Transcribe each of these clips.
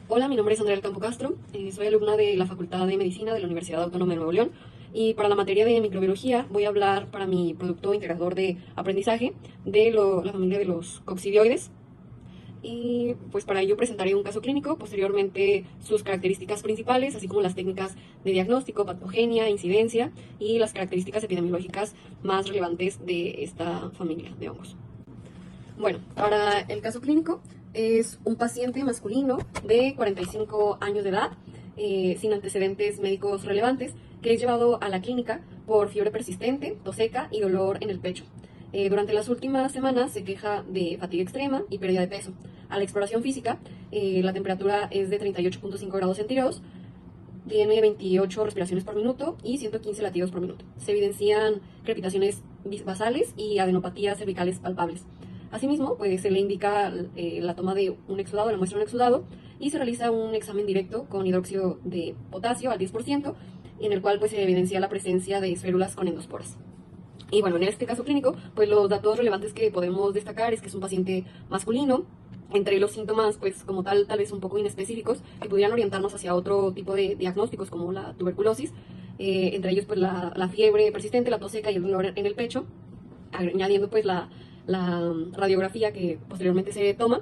Hola, mi nombre es Andrea del Campo Castro, soy alumna de la Facultad de Medicina de la Universidad Autónoma de Nuevo León y para la materia de microbiología voy a hablar para mi producto integrador de aprendizaje de la familia de los coccidioides y pues para ello presentaré un caso clínico, posteriormente sus características principales, así como las técnicas de diagnóstico, patogenia, incidencia y las características epidemiológicas más relevantes de esta familia de hongos. Bueno, para el caso clínico es un paciente masculino de 45 años de edad, sin antecedentes médicos relevantes, que es llevado a la clínica por fiebre persistente, tos seca y dolor en el pecho. Durante las últimas semanas se queja de fatiga extrema y pérdida de peso. A la exploración física, la temperatura es de 38.5 grados centígrados, tiene 28 respiraciones por minuto y 115 latidos por minuto. Se evidencian crepitaciones basales y adenopatías cervicales palpables. Asimismo, pues se le indica la toma de un exudado, la muestra de un exudado, y se realiza un examen directo con hidróxido de potasio al 10%, en el cual pues se evidencia la presencia de esférulas con endosporas. Y bueno, en este caso clínico, pues los datos relevantes que podemos destacar es que es un paciente masculino, entre los síntomas, pues como tal vez un poco inespecíficos, que pudieran orientarnos hacia otro tipo de diagnósticos como la tuberculosis, entre ellos pues la fiebre persistente, la tos seca y el dolor en el pecho, añadiendo pues la radiografía que posteriormente se toma.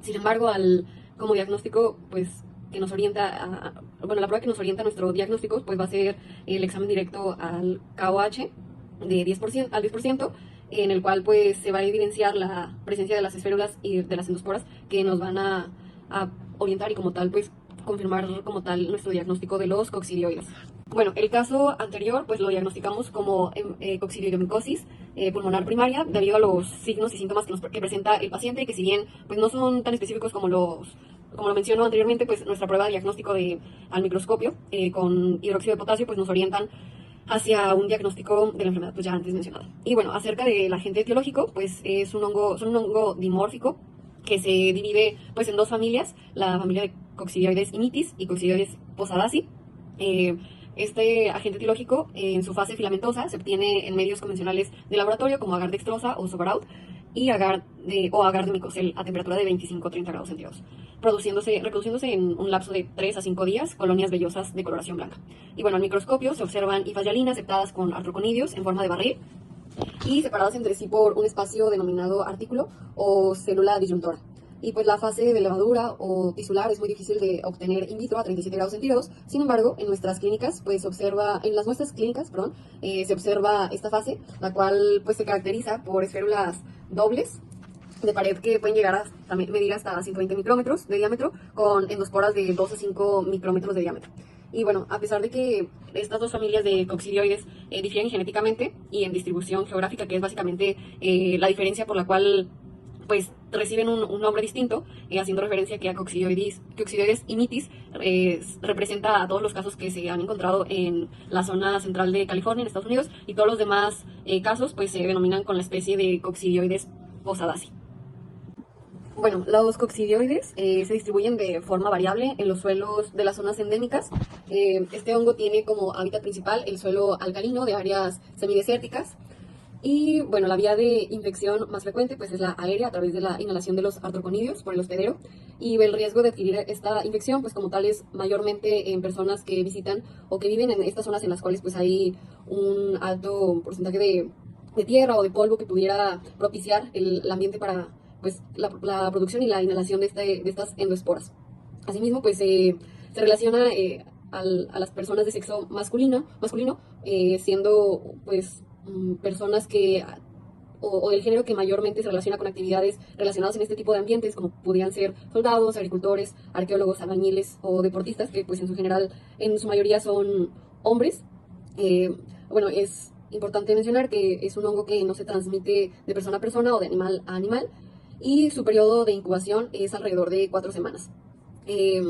Sin embargo, como diagnóstico, pues que nos orienta bueno, la prueba que nos orienta a nuestro diagnóstico, pues va a ser el examen directo al KOH de 10%, al 10%, en el cual pues se va a evidenciar la presencia de las esférulas y de las endosporas que nos van a orientar y como tal pues confirmar como tal nuestro diagnóstico de los coccidioides. Bueno, el caso anterior pues lo diagnosticamos como coccidioidomicosis pulmonar primaria debido a los signos y síntomas que presenta el paciente, que si bien pues no son tan específicos como como lo menciono anteriormente, pues nuestra prueba de diagnóstico al microscopio con hidróxido de potasio pues nos orientan hacia un diagnóstico de la enfermedad pues ya antes mencionada. Y bueno, acerca del agente etiológico, pues son un hongo dimórfico que se divide pues en dos familias, la familia de coccidioides imitis y coccidioides posadaci. Eh, este agente etiológico en su fase filamentosa se obtiene en medios convencionales de laboratorio como agar dextrosa o Sobraut y agar de micocel a temperatura de 25-30 grados centígrados, reproduciéndose en un lapso de 3 a 5 días colonias vellosas de coloración blanca. Y bueno, al microscopio se observan hifas yalinas aceptadas con artroconidios en forma de barril y separadas entre sí por un espacio denominado artículo o célula disyuntora. Y pues la fase de levadura o tisular es muy difícil de obtener in vitro a 37 grados centígrados. Sin embargo, en nuestras clínicas, pues en las muestras clínicas, perdón, se observa esta fase, la cual pues se caracteriza por esférulas dobles de pared que pueden llegar a también medir hasta 120 micrómetros de diámetro, con endosporas de 2 a 5 micrómetros de diámetro. Y bueno, a pesar de que estas dos familias de coccidioides difieren genéticamente y en distribución geográfica, que es básicamente la diferencia por la cual pues reciben un nombre distinto, haciendo referencia que a coccidioides imitis representa a todos los casos que se han encontrado en la zona central de California, en Estados Unidos, y todos los demás casos pues se denominan con la especie de coccidioides posadaci. Bueno, los coccidioides se distribuyen de forma variable en los suelos de las zonas endémicas. Este hongo tiene como hábitat principal el suelo alcalino de áreas semidesérticas. Y bueno, la vía de infección más frecuente pues es la aérea a través de la inhalación de los artroconidios por el hospedero. Y el riesgo de adquirir esta infección pues como tal es mayormente en personas que visitan o que viven en estas zonas en las cuales pues hay un alto porcentaje de tierra o de polvo que pudiera propiciar el ambiente para pues la producción y la inhalación de estas endoesporas. Asimismo, pues se relaciona a las personas de sexo masculino siendo pues personas o del género que mayormente se relaciona con actividades relacionadas en este tipo de ambientes, como podrían ser soldados, agricultores, arqueólogos, albañiles o deportistas, que pues en su mayoría son hombres. Bueno, es importante mencionar que es un hongo que no se transmite de persona a persona o de animal a animal, y su periodo de incubación es alrededor de 4 semanas. Eh,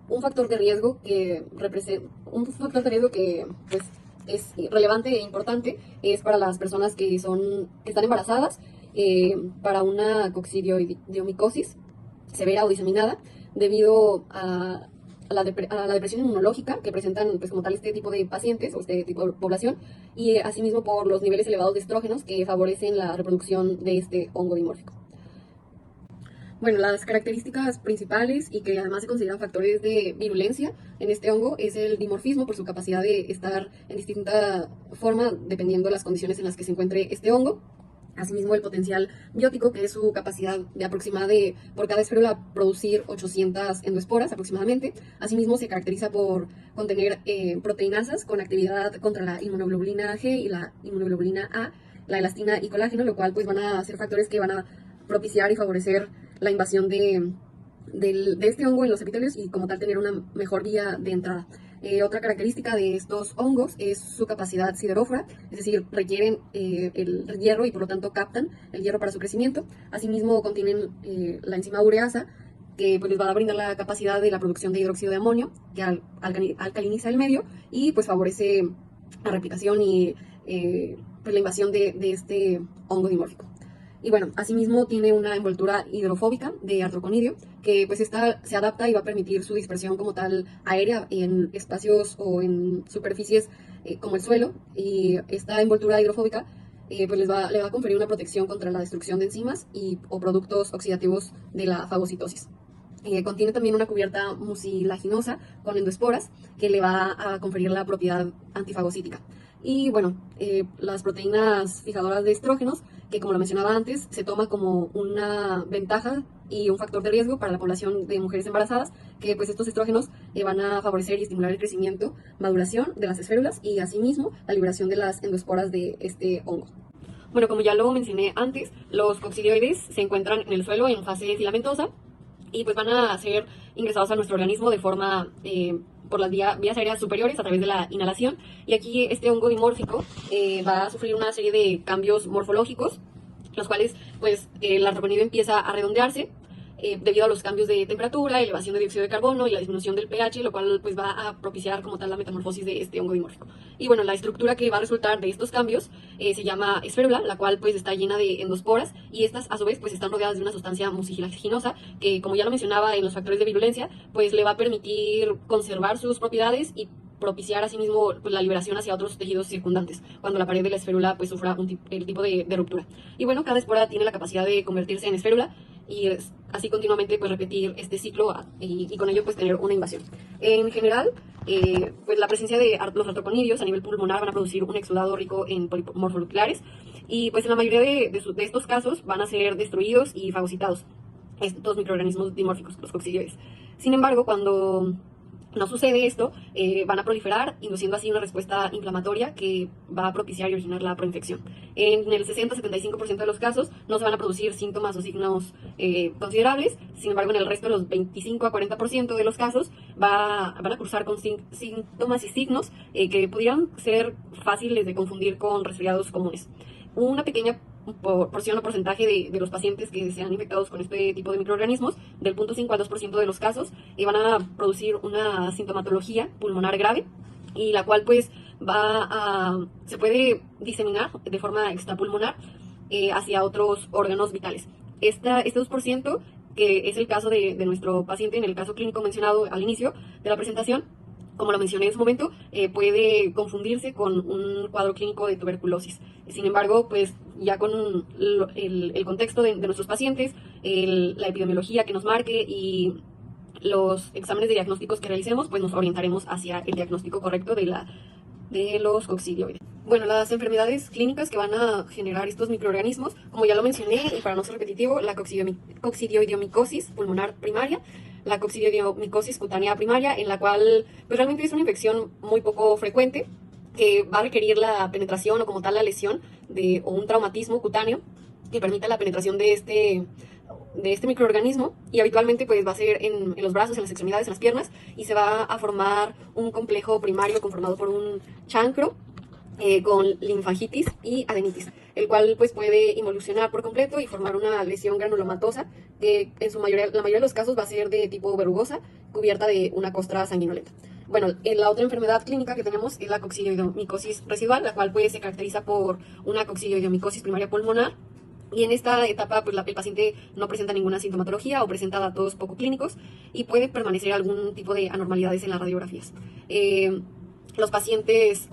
un factor de riesgo que pues, es relevante e importante es para las personas que están embarazadas, para una coccidiomicosis severa o diseminada debido a la depresión inmunológica que presentan pues, como tal este tipo de pacientes o este tipo de población, y asimismo por los niveles elevados de estrógenos que favorecen la reproducción de este hongo dimórfico. Bueno, las características principales y que además se consideran factores de virulencia en este hongo es el dimorfismo por su capacidad de estar en distinta forma dependiendo de las condiciones en las que se encuentre este hongo. Asimismo, el potencial biótico, que es su capacidad de por cada esférula producir 800 endoesporas aproximadamente. Asimismo, se caracteriza por contener proteinasas con actividad contra la inmunoglobulina G y la inmunoglobulina A, la elastina y colágeno, lo cual pues van a ser factores que van a propiciar y favorecer la invasión de este hongo en los epitelios y como tal tener una mejor vía de entrada. Otra característica de estos hongos es su capacidad siderófora, es decir, requieren el hierro y por lo tanto captan el hierro para su crecimiento. Asimismo contienen la enzima ureasa, que pues, les va a brindar la capacidad de la producción de hidróxido de amonio, que alcaliniza el medio y pues favorece la replicación y pues, la invasión de este hongo dimórfico. Y bueno, asimismo tiene una envoltura hidrofóbica de artroconidio, que pues esta se adapta y va a permitir su dispersión como tal aérea en espacios o en superficies como el suelo. Y esta envoltura hidrofóbica pues le va a conferir una protección contra la destrucción de enzimas o productos oxidativos de la fagocitosis. Contiene también una cubierta mucilaginosa con endoesporas que le va a conferir la propiedad antifagocítica. Y bueno, las proteínas fijadoras de estrógenos, que como lo mencionaba antes, se toma como una ventaja y un factor de riesgo para la población de mujeres embarazadas, que pues estos estrógenos van a favorecer y estimular el crecimiento, maduración de las esférulas y asimismo la liberación de las endoesporas de este hongo. Bueno, como ya lo mencioné antes, los coccidioides se encuentran en el suelo en fase filamentosa y pues van a ser ingresados a nuestro organismo de forma por las vías aéreas superiores a través de la inhalación. Y aquí este hongo dimórfico va a sufrir una serie de cambios morfológicos, los cuales pues el artroconidio empieza a redondearse debido a los cambios de temperatura, elevación de dióxido de carbono y la disminución del pH, lo cual pues va a propiciar como tal la metamorfosis de este hongo dimórfico. Y bueno, la estructura que va a resultar de estos cambios se llama esférula, la cual pues está llena de endosporas y estas a su vez pues están rodeadas de una sustancia mucilaginosa que, como ya lo mencionaba en los factores de virulencia, pues le va a permitir conservar sus propiedades y propiciar asimismo pues, la liberación hacia otros tejidos circundantes cuando la pared de la esférula pues sufra el tipo de ruptura. Y bueno, cada espora tiene la capacidad de convertirse en esférula y así continuamente pues repetir este ciclo y con ello pues tener una invasión. En general, pues la presencia de los artroconidios a nivel pulmonar van a producir un exudado rico en polimorfonucleares y pues en la mayoría de estos casos van a ser destruidos y fagocitados estos microorganismos dimórficos, los coccidioides. Sin embargo, cuando no sucede esto, van a proliferar, induciendo así una respuesta inflamatoria que va a propiciar y originar la proinfección. En el 60-75% de los casos no se van a producir síntomas o signos considerables, sin embargo en el resto de los 25-40% de los casos van a cursar con síntomas y signos que pudieran ser fáciles de confundir con resfriados comunes. Una pequeña porción o porcentaje de los pacientes que sean infectados con este tipo de microorganismos, del 0.5 al 2% de los casos, van a producir una sintomatología pulmonar grave y la cual pues se puede diseminar de forma extrapulmonar hacia otros órganos vitales. Este 2%, que es el caso de nuestro paciente en el caso clínico mencionado al inicio de la presentación, como lo mencioné en su momento, puede confundirse con un cuadro clínico de tuberculosis. Sin embargo, pues ya con el contexto de nuestros pacientes, la epidemiología que nos marque y los exámenes de diagnósticos que realicemos, pues nos orientaremos hacia el diagnóstico correcto de los coccidioides. Bueno, las enfermedades clínicas que van a generar estos microorganismos, como ya lo mencioné, y para no ser repetitivo, la coccidioidomicosis pulmonar primaria, la coccidiomicosis cutánea primaria, en la cual pues realmente es una infección muy poco frecuente que va a requerir la penetración o como tal la lesión o un traumatismo cutáneo que permita la penetración de este microorganismo y habitualmente pues va a ser en los brazos, en las extremidades, en las piernas y se va a formar un complejo primario conformado por un chancro con linfangitis y adenitis, el cual pues puede involucionar por completo y formar una lesión granulomatosa que en la mayoría de los casos va a ser de tipo verrugosa, cubierta de una costra sanguinolenta. Bueno, la otra enfermedad clínica que tenemos es la coccidioidomicosis residual, la cual pues se caracteriza por una coccidioidomicosis primaria pulmonar. Y en esta etapa, pues el paciente no presenta ninguna sintomatología o presenta datos poco clínicos y puede permanecer algún tipo de anormalidades en las radiografías. Los pacientes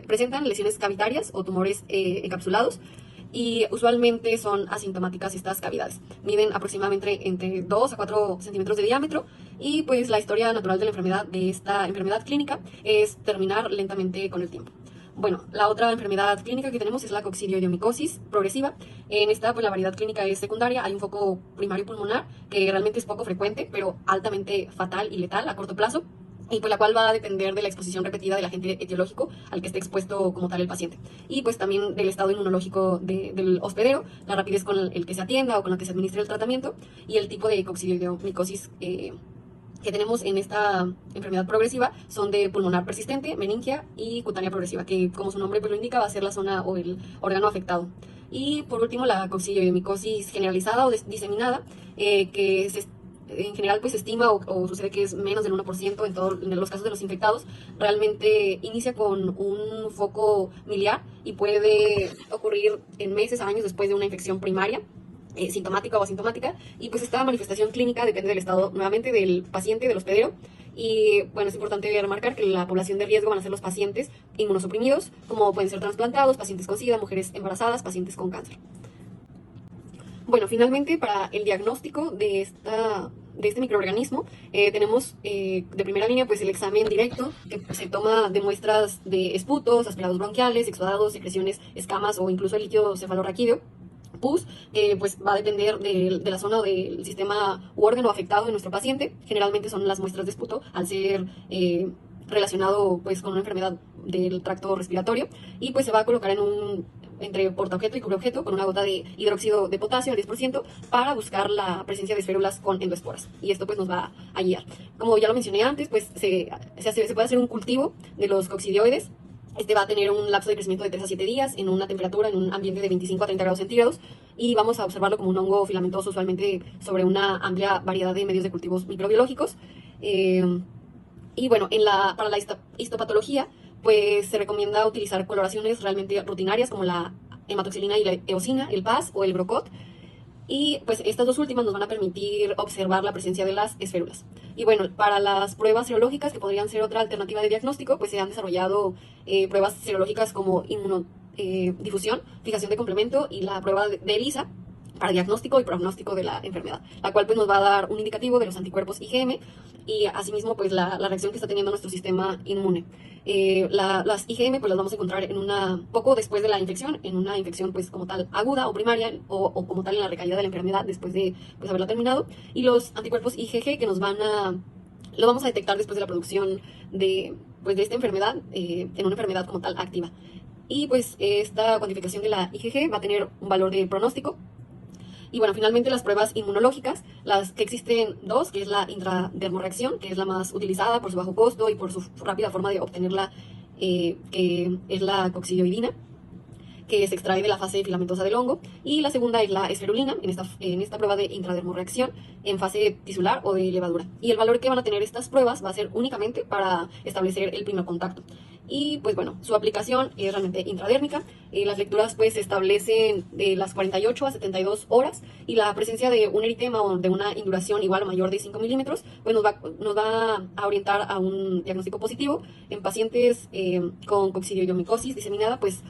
presentan lesiones cavitarias o tumores encapsulados y usualmente son asintomáticas estas cavidades. Miden aproximadamente entre 2 a 4 centímetros de diámetro y pues la historia natural de la enfermedad, de esta enfermedad clínica, es terminar lentamente con el tiempo. Bueno, la otra enfermedad clínica que tenemos es la coccidioidomicosis progresiva. En esta, pues la variedad clínica es secundaria, hay un foco primario pulmonar que realmente es poco frecuente, pero altamente fatal y letal a corto plazo, y pues la cual va a depender de la exposición repetida del agente etiológico al que esté expuesto como tal el paciente. Y pues también del estado inmunológico del hospedero, la rapidez con el que se atienda o con la que se administre el tratamiento y el tipo de coccidioidomicosis que tenemos en esta enfermedad progresiva son de pulmonar persistente, meningia y cutánea progresiva, que como su nombre pues lo indica va a ser la zona o el órgano afectado. Y por último la coccidioidomicosis generalizada o diseminada, que en general pues se estima o sucede que es menos del 1% en los casos de los infectados. Realmente inicia con un foco miliar y puede ocurrir en meses a años después de una infección primaria, sintomática o asintomática, y pues esta manifestación clínica depende del estado nuevamente del paciente, del hospedero. Y bueno, es importante remarcar que la población de riesgo van a ser los pacientes inmunosuprimidos, como pueden ser trasplantados, pacientes con SIDA, mujeres embarazadas, pacientes con cáncer. Bueno, finalmente para el diagnóstico de este microorganismo tenemos de primera línea pues el examen directo, que se toma de muestras de esputos, aspirados bronquiales, exudados, secreciones, escamas o incluso el líquido cefalorraquídeo, pus, que pues va a depender de la zona o del sistema u órgano afectado de nuestro paciente. Generalmente son las muestras de esputo al ser relacionado pues con una enfermedad del tracto respiratorio, y pues se va a colocar entre portaobjeto y cubreobjeto con una gota de hidróxido de potasio al 10% para buscar la presencia de esférulas con endoesporas, y esto pues nos va a guiar. Como ya lo mencioné antes, pues se puede hacer un cultivo de los coccidioides. Este va a tener un lapso de crecimiento de 3 a 7 días en una temperatura, en un ambiente de 25 a 30 grados centígrados, y vamos a observarlo como un hongo filamentoso, usualmente sobre una amplia variedad de medios de cultivos microbiológicos. Y bueno, para la histopatología, pues se recomienda utilizar coloraciones realmente rutinarias como la hematoxilina y la eosina, el PAS o el Brocot. Y pues estas dos últimas nos van a permitir observar la presencia de las esférulas. Y bueno, para las pruebas serológicas, que podrían ser otra alternativa de diagnóstico, pues se han desarrollado pruebas serológicas como inmunodifusión, fijación de complemento y la prueba de ELISA para diagnóstico y pronóstico de la enfermedad, la cual pues nos va a dar un indicativo de los anticuerpos IgM y asimismo pues la reacción que está teniendo nuestro sistema inmune. Las IgM pues las vamos a encontrar poco después de la infección, en una infección pues como tal aguda o primaria o como tal en la recaída de la enfermedad después de pues haberla terminado, y los anticuerpos IgG que lo vamos a detectar después de la producción de esta enfermedad en una enfermedad como tal activa. Y pues esta cuantificación de la IgG va a tener un valor de pronóstico. Y bueno, finalmente las pruebas inmunológicas, las que existen dos, que es la intradermorreacción, que es la más utilizada por su bajo costo y por su rápida forma de obtenerla, que es la coccidioidina, que se extrae de la fase filamentosa del hongo, y la segunda es la esferulina, en esta prueba de intradermorreacción en fase tisular o de levadura. Y el valor que van a tener estas pruebas va a ser únicamente para establecer el primer contacto. Y pues bueno, su aplicación es realmente intradérmica. Las lecturas pues se establecen de las 48 a 72 horas, y la presencia de un eritema o de una induración igual o mayor de 5 milímetros pues nos va a orientar a un diagnóstico positivo. En pacientes con coccidioidomicosis diseminada pues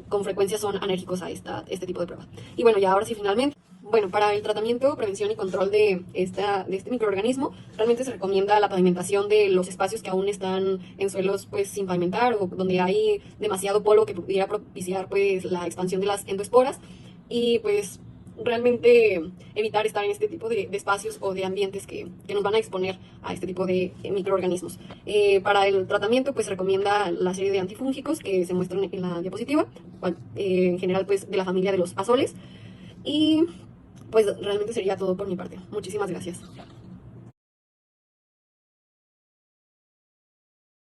con frecuencia son alérgicos a este tipo de prueba. Y bueno, ya ahora sí finalmente, bueno, para el tratamiento, prevención y control de este microorganismo, realmente se recomienda la pavimentación de los espacios que aún están en suelos pues sin pavimentar o donde hay demasiado polvo que pudiera propiciar pues la expansión de las endoesporas, y pues realmente evitar estar en este tipo de espacios o de ambientes que nos van a exponer a este tipo de microorganismos. Para el tratamiento pues se recomienda la serie de antifúngicos que se muestran en la diapositiva, en general pues de la familia de los azoles, y pues realmente sería todo por mi parte. Muchísimas gracias.